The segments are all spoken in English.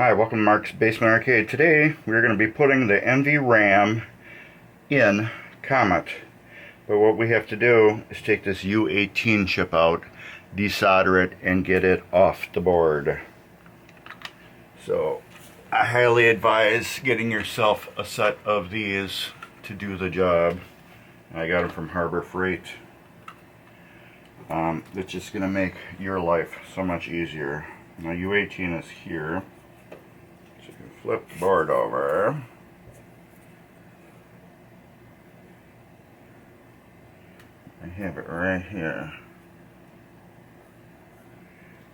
Hi, welcome to Mark's Basement Arcade. Today we're going to be putting the NVRAM in Comet. But what we have to do is take this U18 chip out, desolder it, and get it off the board. So I highly advise getting yourself a set of these to do the job. I got them from Harbor Freight. It's just going to make your life so much easier. Now U18 is here. So you can flip the board over. I have it right here.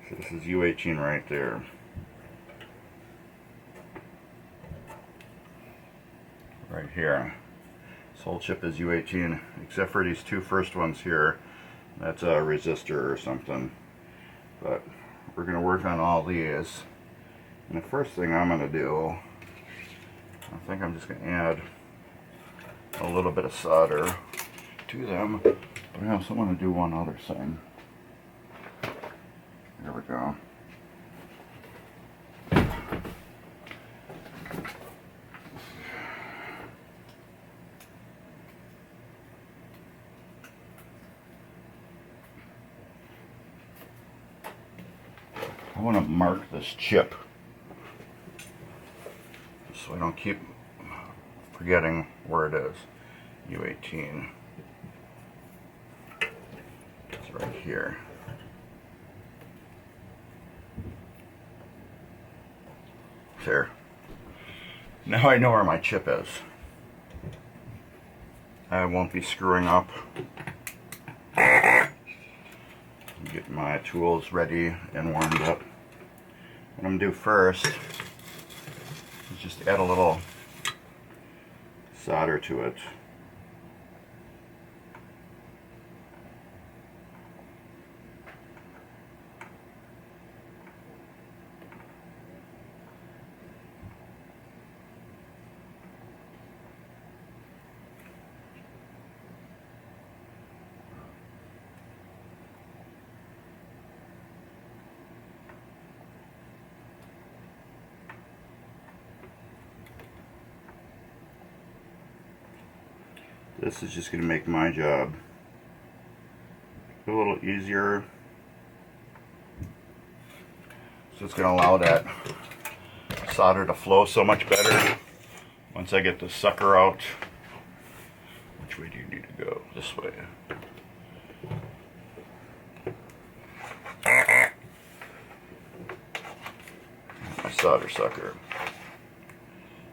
So this is U18 right there. Right here. This whole chip is U18, except for these two first ones here. That's a resistor or something. But we're going to work on all these. And the first thing I'm going to do, I think I'm just going to add a little bit of solder to them. But I also want to do one other thing. There we go. I want to mark this chip so I don't keep forgetting where it is. U18. It's right here. There. Now I know where my chip is. I won't be screwing up. Get my tools ready and warmed up. What I'm going to do first is just add a little solder to it. This is just going to make my job a little easier. So it's going to allow that solder to flow so much better. Once I get the sucker out, which way do you need to go? This way. My solder sucker.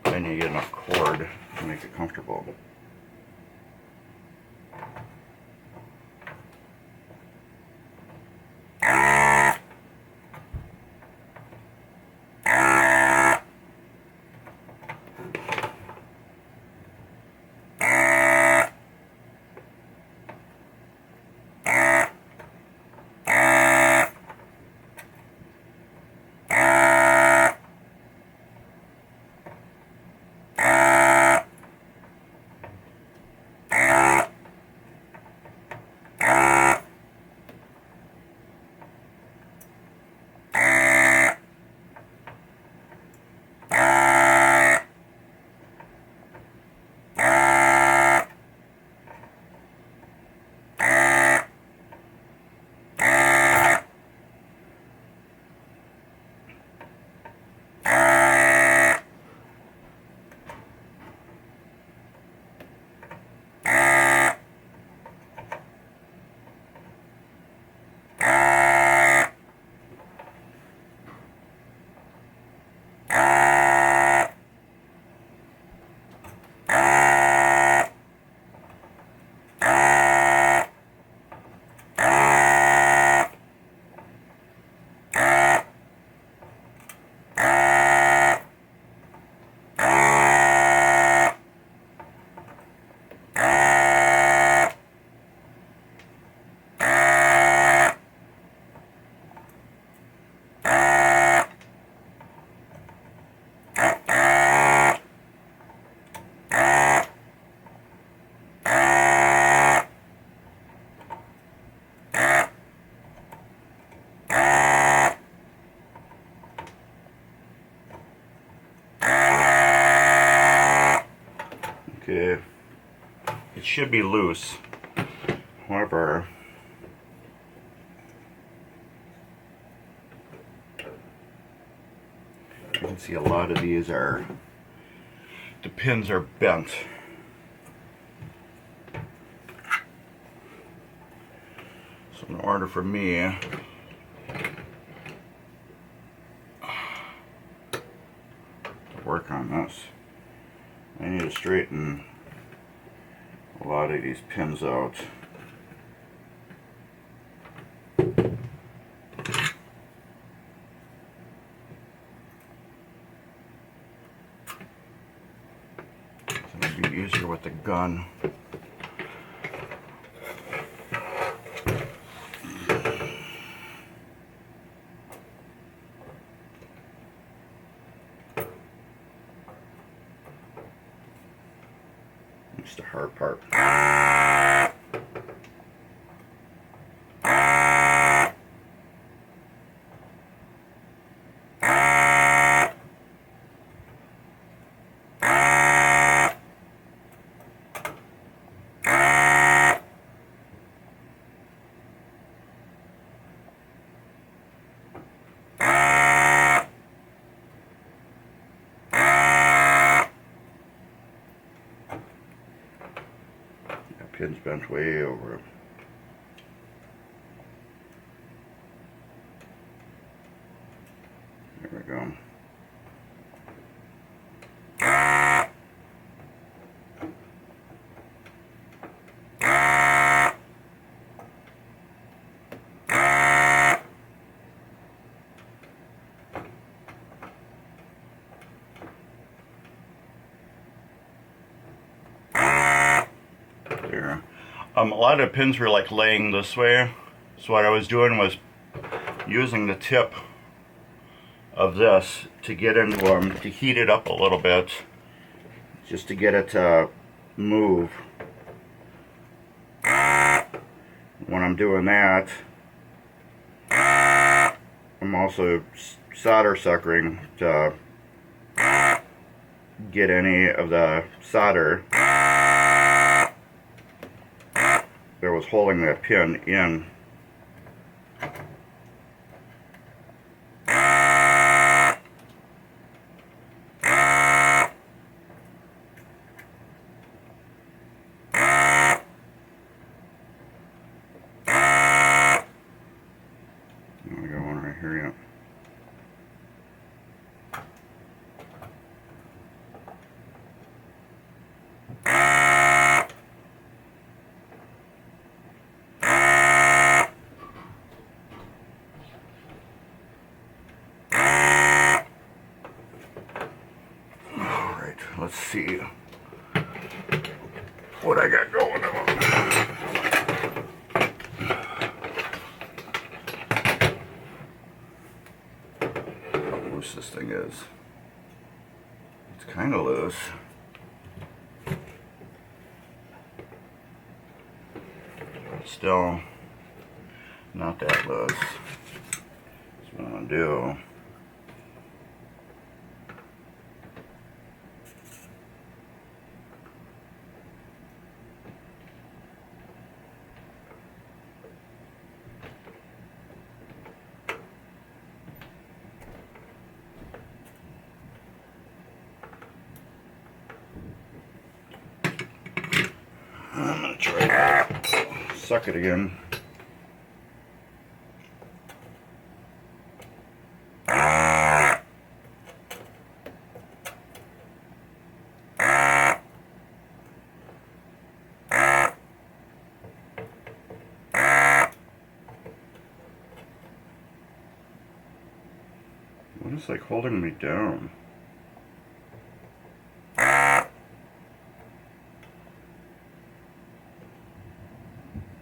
I need to get enough cord to make it comfortable. it should be loose. However, you can see a lot of these are, the pins are bent. So in order for me to work on this, I need to straighten a lot of these pins out. It'll be easier with the gun. It's the hard part. Pin's bent way over. There we go. There. A lot of pins were like laying this way, so what I was doing was using the tip of this to get into them, to heat it up a little bit, just to get it to move. When I'm doing that, I'm also solder suckering to get any of the solder that was holding that pin in. I got one right here, yeah. Let's see what I got going on. How loose this thing is. It's kind of loose. But still not that loose. That's what I'm going to do. I'm going to try to suck it again. What is like holding me down?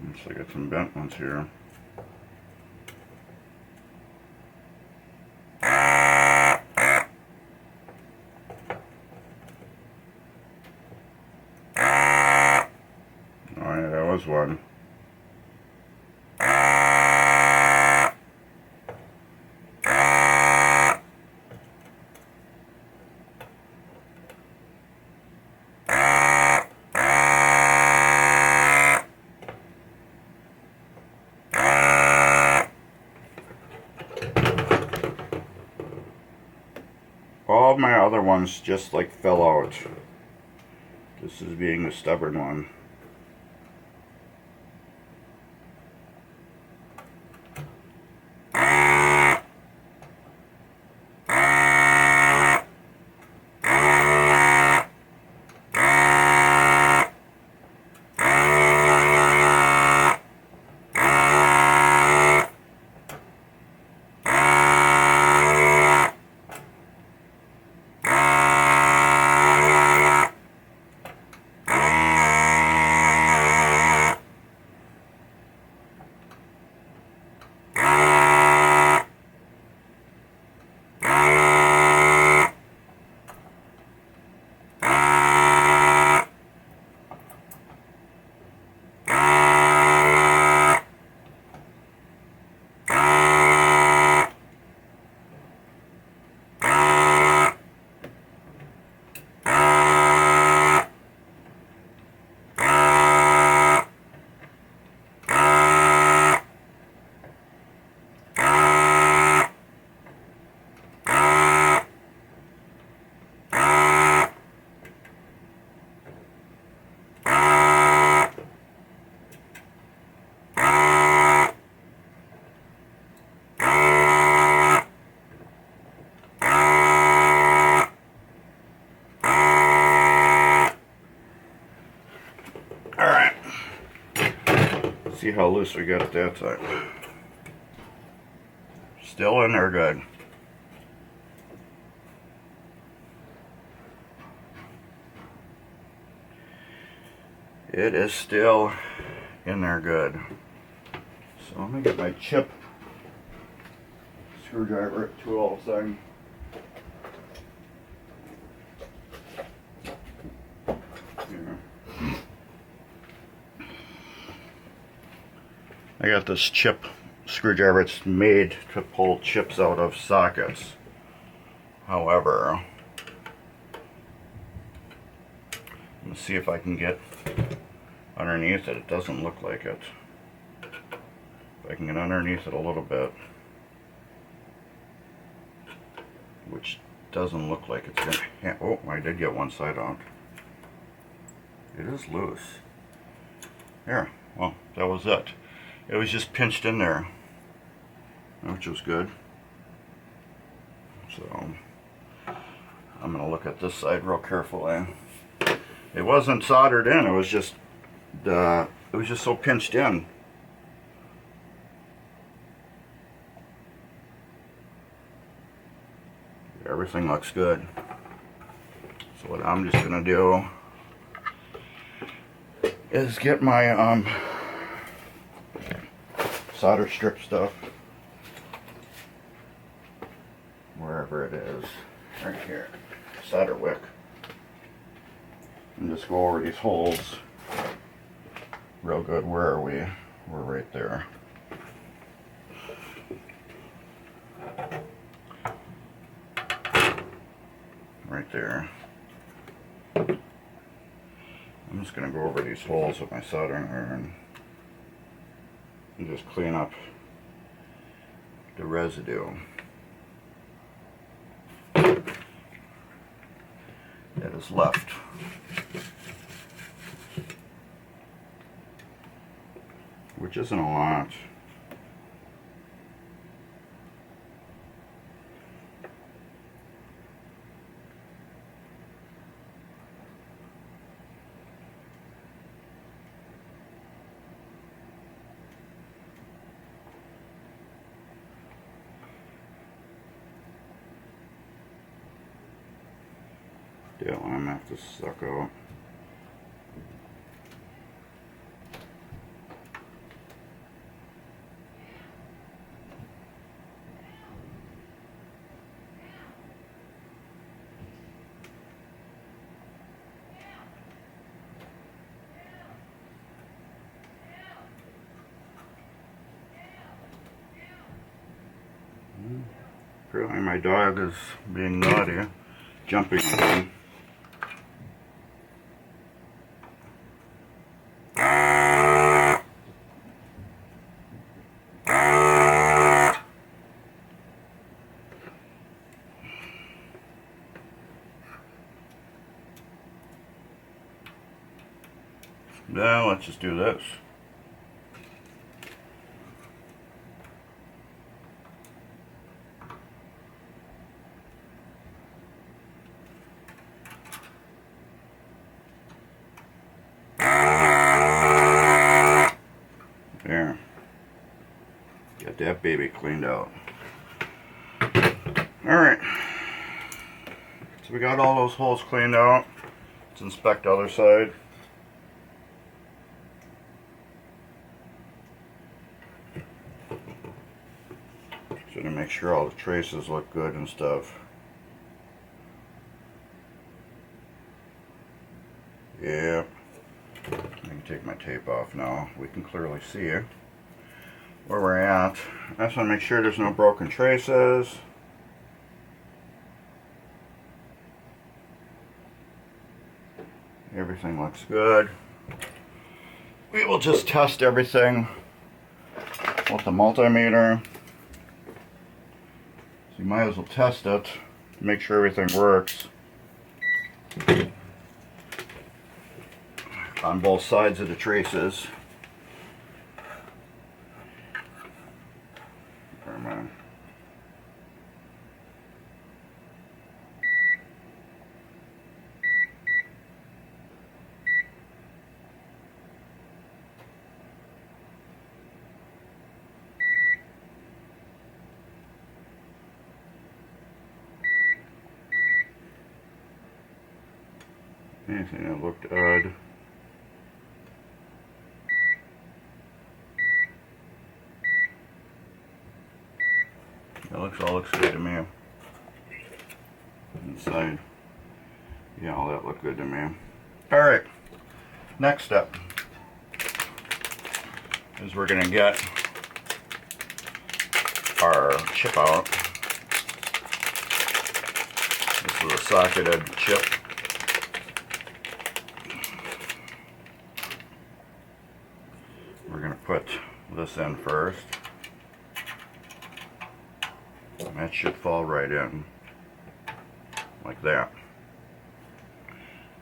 Looks like I got some bent ones here. Oh yeah, that was one. All of my other ones just like fell out. This is being the stubborn one. See how loose we got at that time. Still in there good. It is still in there good. So let me get my chip screwdriver tool thing. I got this chip screwdriver. It's made to pull chips out of sockets. However, let's see if I can get underneath it. It doesn't look like it. If I can get underneath it a little bit, which doesn't look like it's gonna. Oh, I did get one side out. It is loose. There. Well, that was it. It was just pinched in there, which was good. So I'm gonna look at this side real carefully. It wasn't soldered in. It was just so pinched in. Everything looks good. So what I'm just gonna do is get my solder strip stuff, wherever it is, right here, solder wick, and just go over these holes real good. Where are we? We're right there. Right there. I'm just going to go over these holes with my soldering iron and just clean up the residue that is left. Which isn't a lot. Yeah, I'm gonna have to suck out. Apparently my dog is being naughty, jumping again. Now let's just do this. There. Got that baby cleaned out. Alright. So we got all those holes cleaned out. Let's inspect the other side. So to make sure all the traces look good and stuff. Yeah. I can take my tape off now. We can clearly see where we're at. I just want to make sure there's no broken traces. Everything looks good. We will just test everything with the multimeter. So you might as well test it to make sure everything works on both sides of the traces. Never mind. Anything that looked odd. All looks good to me. Inside. Yeah, all that looked good to me. Alright. Next step is we're gonna get our chip out. This is a socketed chip. We're gonna put this in first. And that should fall right in, like that.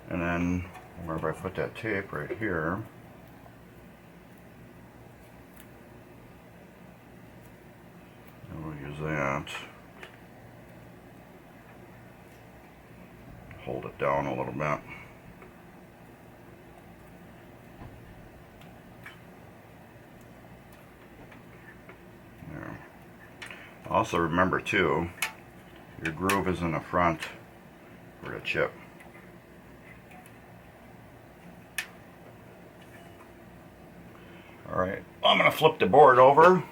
And then, wherever I put that tape right here, and we'll use that. Hold it down a little bit. Also remember too, your groove is in the front for the chip. Alright, I'm going to flip the board over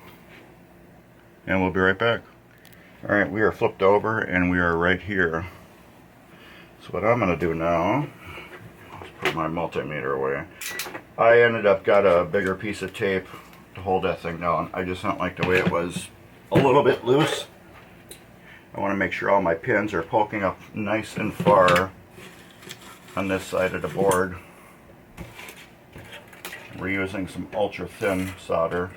and we'll be right back. Alright, we are flipped over and we are right here. So what I'm going to do now, let's put my multimeter away. I ended up got a bigger piece of tape to hold that thing down. I just don't like the way it was a little bit loose. I want to make sure all my pins are poking up nice and far on this side of the board. We're using some ultra thin solder.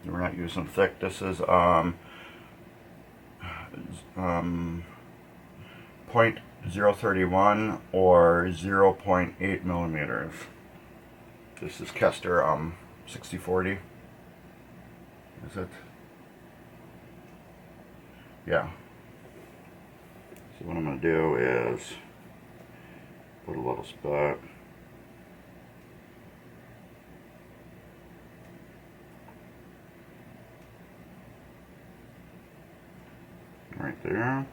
We're not using thick. This is 0.031 or 0.8 millimeters. This is Kester 6040. Is it? Yeah. So what I'm going to do is put a little spot. Right there.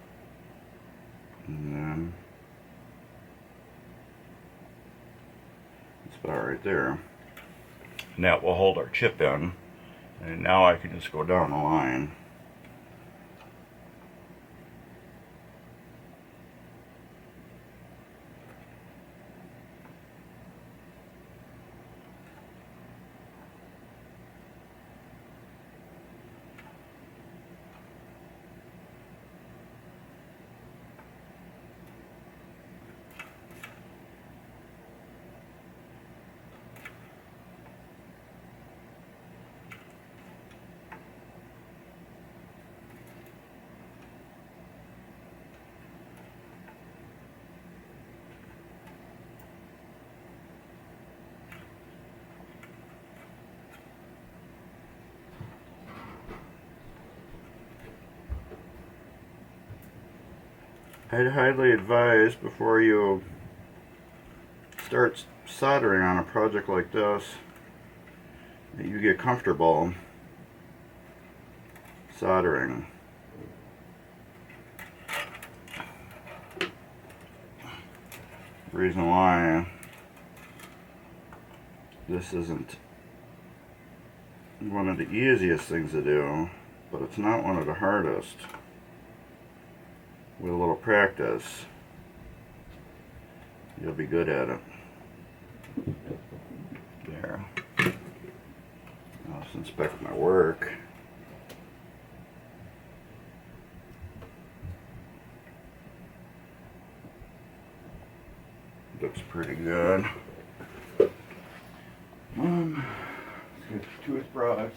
And then a spot right there. And that will hold our chip in. And now I can just go down the line. I'd highly advise before you start soldering on a project like this that you get comfortable soldering. Reason why this isn't one of the easiest things to do, but it's not one of the hardest. With a little practice, you'll be good at it. There. Now let's inspect my work. Looks pretty good. Let's get the toothbrush.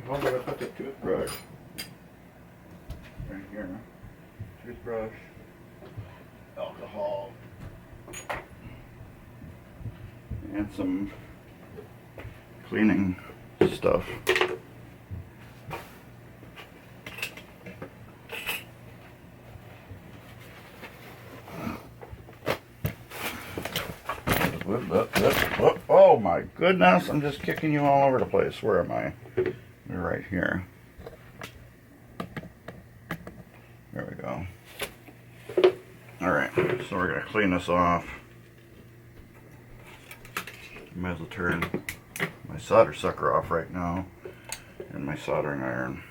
How did I put the toothbrush? Right here. Toothbrush. Alcohol. And some cleaning stuff. Oh my goodness, I'm just kicking you all over the place. Where am I? You're right here. There we go. Alright, so we're going to clean this off. Might as well turn my solder sucker off right now and my soldering iron.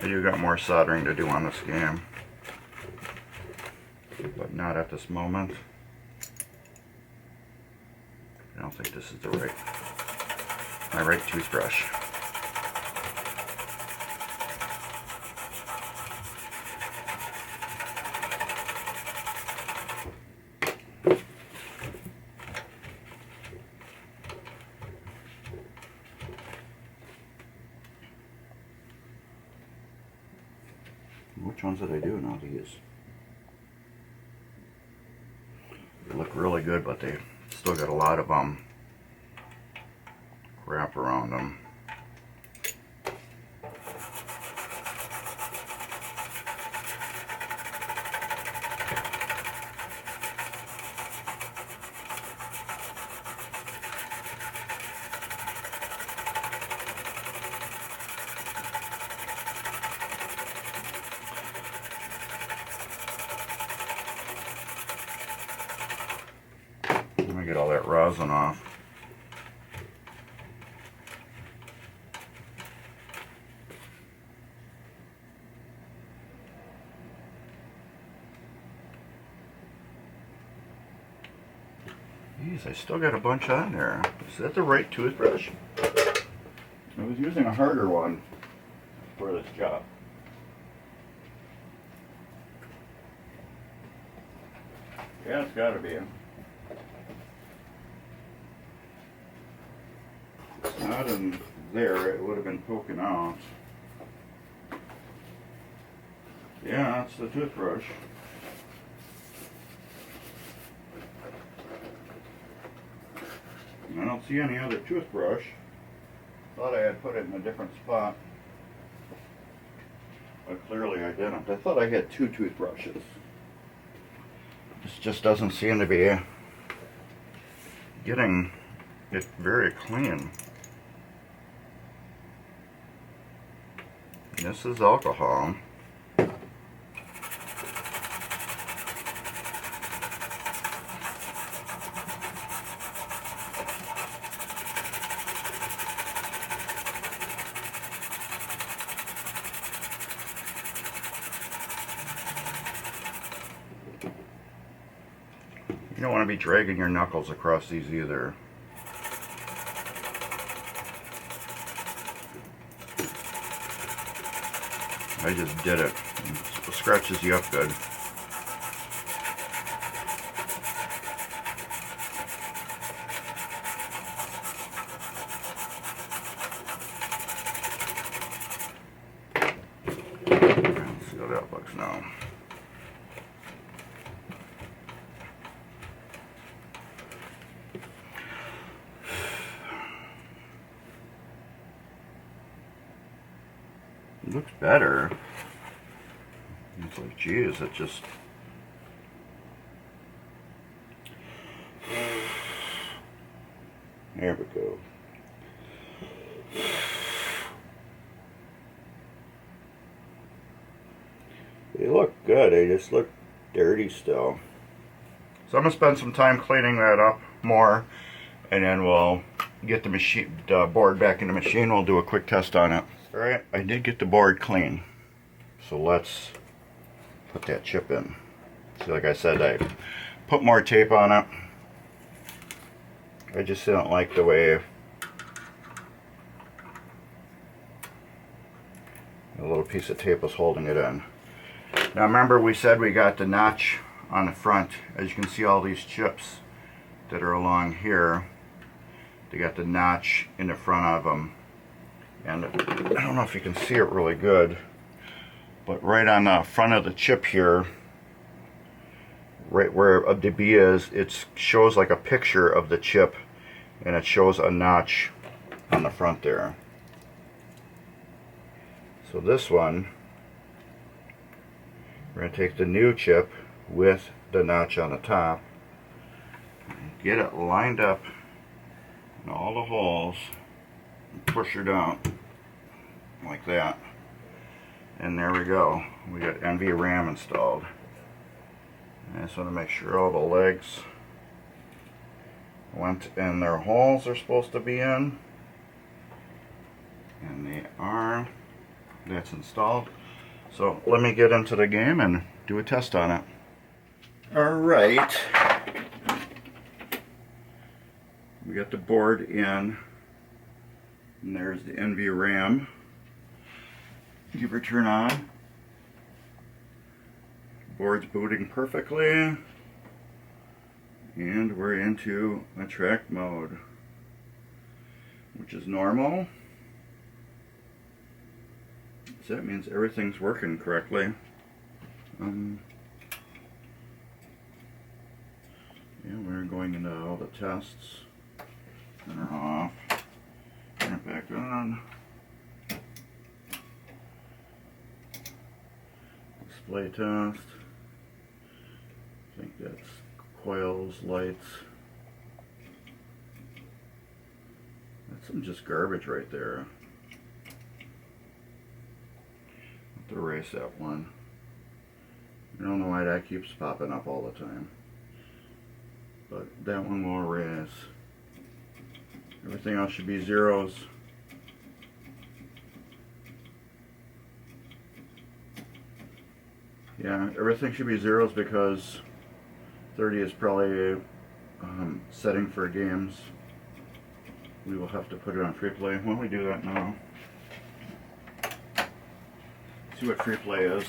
I do got more soldering to do on this game, but not at this moment. I don't think this is my right toothbrush. Which ones did I do now? These. They look really good, but they still got a lot of crap around them. Let me get all that rosin off. Jeez, I still got a bunch on there. Is that the right toothbrush? I was using a harder one for this job. Yeah, it's gotta be. It's not in there, it would have been poking out. Yeah, that's the toothbrush. I don't see any other toothbrush. Thought I had put it in a different spot, but clearly I didn't. I thought I had two toothbrushes. This just doesn't seem to be getting it very clean. This is alcohol. You don't want to be dragging your knuckles across these either. I just did it. It scratches you up good. looks now. It looks better. It's like, geez, it just... There we go. They look good, they just look dirty still. So I'm going to spend some time cleaning that up more, and then we'll get the board back in the machine. We'll do a quick test on it. Alright, I did get the board clean. So let's put that chip in. So like I said, I put more tape on it. I just don't like the way a little piece of tape was holding it in. Now remember, we said we got the notch on the front. As you can see, all these chips that are along here, they got the notch in the front of them. And I don't know if you can see it really good, but right on the front of the chip here, right where the B is, it shows like a picture of the chip, and it shows a notch on the front there. So this one, we're going to take the new chip with the notch on the top, get it lined up in all the holes, and push her down like that. And there we go. We got NVRAM installed. I just want to make sure all the legs went in their holes they're supposed to be in. And they are. That's installed. So let me get into the game and do a test on it. Alright. We got the board in. And there's the NVRAM. Give her turn on. Board's booting perfectly. And we're into attract mode, which is normal. So that means everything's working correctly. Yeah, we're going into all the tests. Turn her off. Turn it back on. Display test. I think that's coils, lights. That's some just garbage right there. Have to erase that one. I don't know why that keeps popping up all the time. But that one will erase. Everything else should be zeros. Yeah, everything should be zeros because 30 is probably setting for games. We will have to put it on free play. Why don't we do that now? See what free play is.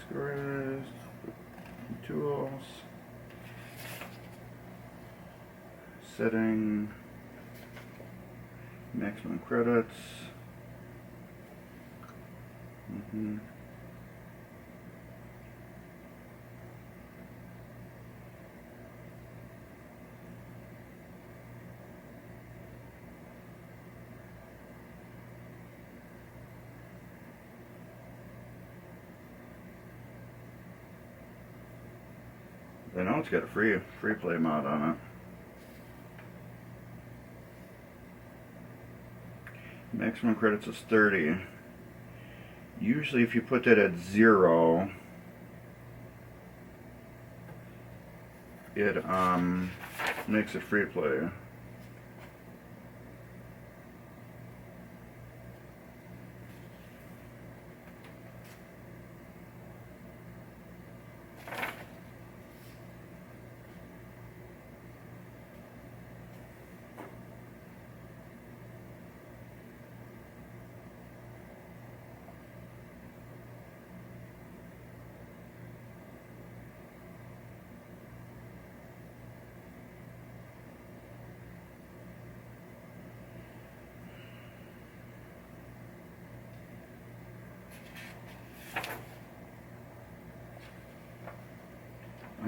Scores, tools, setting, maximum credits. I know it's got a free play mod on it. Maximum credits is 30. Usually if you put that at 0, it makes it free play.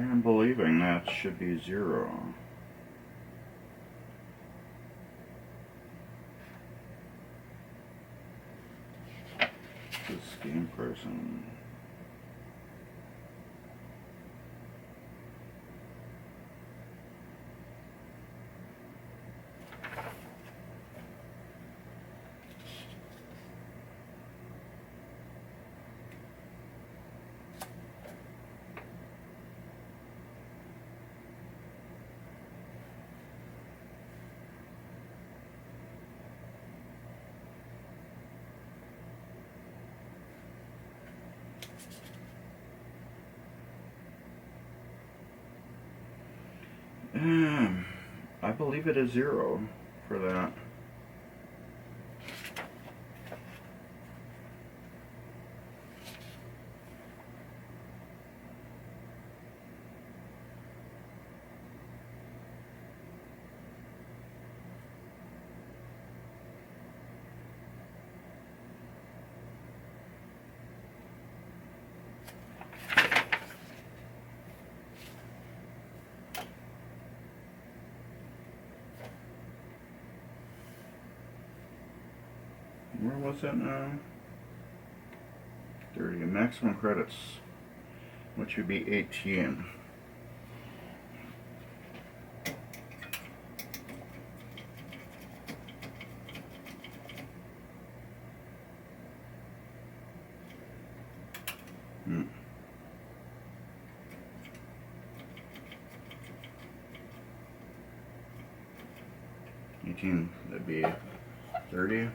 am believing that should be 0. This game person. I believe it is 0 for that. Where was that now? 30. Maximum credits, which would be 18. Hmm. 18, that'd be 30.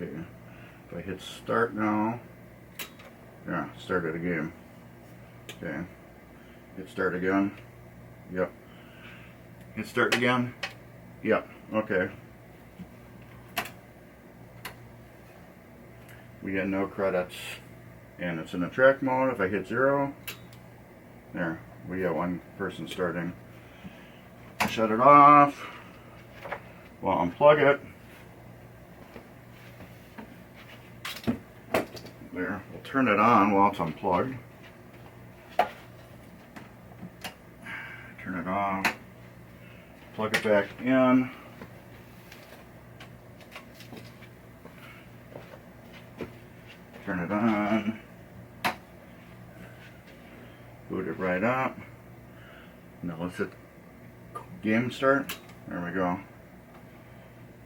Okay, if I hit start now, yeah, started a game. Okay, hit start again. Yep. Hit start again. Yep. Okay. We get no credits, and it's in the track mode. If I hit 0, there, we got one person starting. Shut it off. Well, unplug it. There, we'll turn it on while it's unplugged. Turn it off. Plug it back in. Turn it on. Boot it right up. Now let's hit game start. There we go.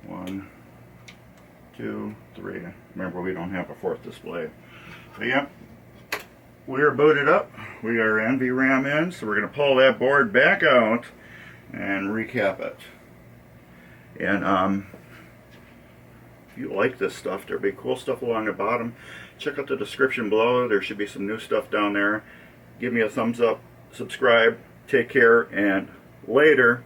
1, 2, 3. Remember, we don't have a 4th display. So yep, we are booted up. We are NVRAM in, so we're going to pull that board back out and recap it. And if you like this stuff, there'll be cool stuff along the bottom. Check out the description below. There should be some new stuff down there. Give me a thumbs up, subscribe, take care, and later.